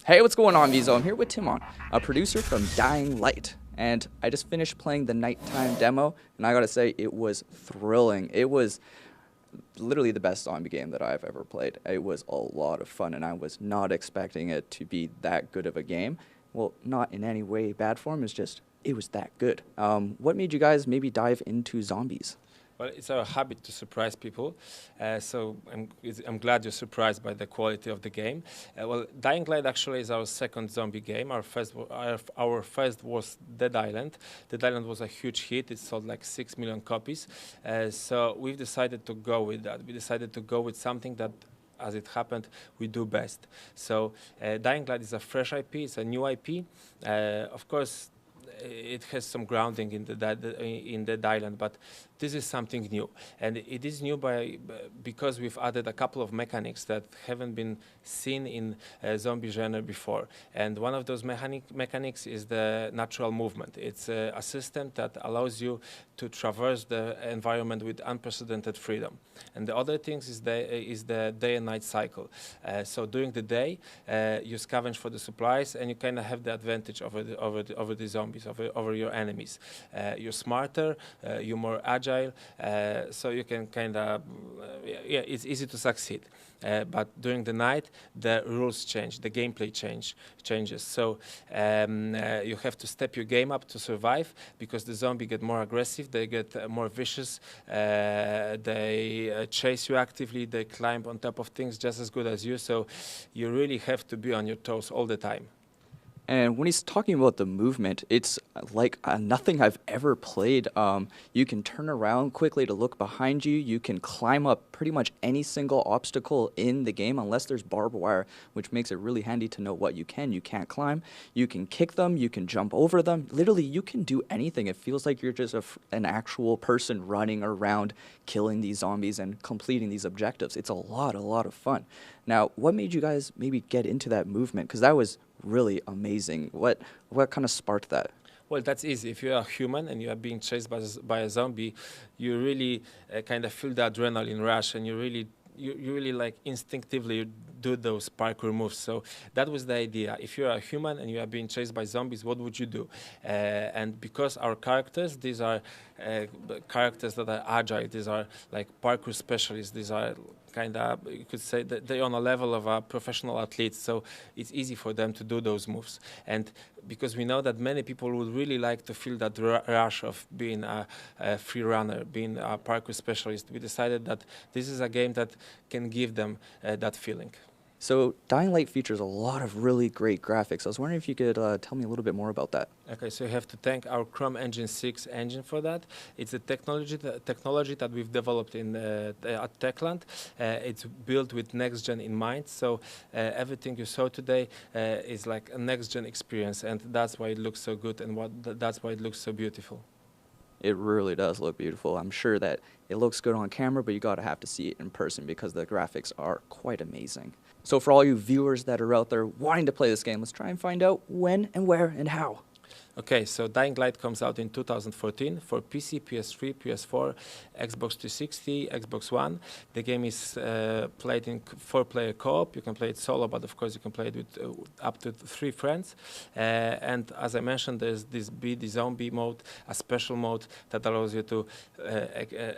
Hey, what's going on, Vizo? I'm here with Timon, a producer from Dying Light. And I just finished playing the nighttime demo, and I gotta say, it was thrilling. It was literally the best zombie game that I've ever played. It was a lot of fun, and I was not expecting it to be that good of a game. Well, not in any way bad form, it's just, it was that good. What made you guys maybe dive into zombies? Well, it's our habit to surprise people, so I'm glad you're surprised by the quality of the game. Well, Dying Light actually is our second zombie game. Our first was Dead Island. Dead Island was a huge hit. It sold like 6 million copies. So we've decided to go with that. We decided to go with something that, as it happened, we do best. So Dying Light is a fresh IP. It's a new IP. Of course, it has some grounding in the island, but this is something new, and it is new because we've added a couple of mechanics that haven't been seen in zombie genre before. And one of those mechanics is the natural movement. It's a system that allows you to traverse the environment with unprecedented freedom. And the other things is the day and night cycle. So during the day, you scavenge for the supplies, and you kind of have the advantage over the zombies, over your enemies. You're smarter, you're more agile, so you can kind of, yeah, it's easy to succeed. But during the night, the rules change, the gameplay changes. So you have to step your game up to survive, because the zombies get more aggressive, they get more vicious, they chase you actively, they climb on top of things just as good as you. So you really have to be on your toes all the time. And when he's talking about the movement, it's like nothing I've ever played. You can turn around quickly to look behind you. You can climb up pretty much any single obstacle in the game, unless there's barbed wire, which makes it really handy to know what you can't climb. You can kick them. You can jump over them. Literally, you can do anything. It feels like you're just an actual person running around, killing these zombies and completing these objectives. It's a lot of fun. Now, what made you guys maybe get into that movement? Because that was really amazing. What kind of sparked that? Well, that's easy. If you're a human and you are being chased by a zombie, you really kind of feel the adrenaline rush, and you really like instinctively do those parkour moves. So that was the idea. If you're a human and you are being chased by zombies, what would you do? And because our characters, these are characters that are agile, these are like parkour specialists, these are kind of, you could say that they're on a level of a professional athlete, so it's easy for them to do those moves. And because we know that many people would really like to feel that rush of being a free runner, being a parkour specialist, we decided that this is a game that can give them that feeling. So Dying Light features a lot of really great graphics. I was wondering if you could tell me a little bit more about that. Okay, so you have to thank our Chrome Engine 6 engine for that. It's a technology that we've developed at Techland. It's built with next-gen in mind, so everything you saw today is like a next-gen experience, and that's why it looks so good, and that's why it looks so beautiful. It really does look beautiful. I'm sure that it looks good on camera, but you gotta have to see it in person because the graphics are quite amazing. So for all you viewers that are out there wanting to play this game, let's try and find out when and where and how. Okay, so Dying Light comes out in 2014 for PC, PS3, PS4, Xbox 360, Xbox One. The game is played in 4-player co-op. You can play it solo, but of course you can play it with up to 3 friends. And as I mentioned, there's this BD Zombie mode, a special mode that allows you to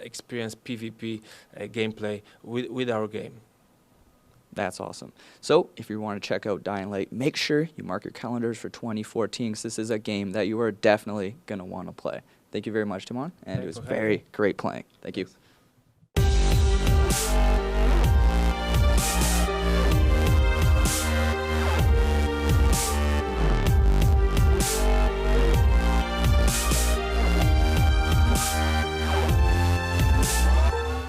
experience PvP gameplay with our game. That's awesome. So if you want to check out Dying Light, make sure you mark your calendars for 2014, because this is a game that you are definitely going to want to play. Thank you very much, Timon, and it was very great playing. Thank you.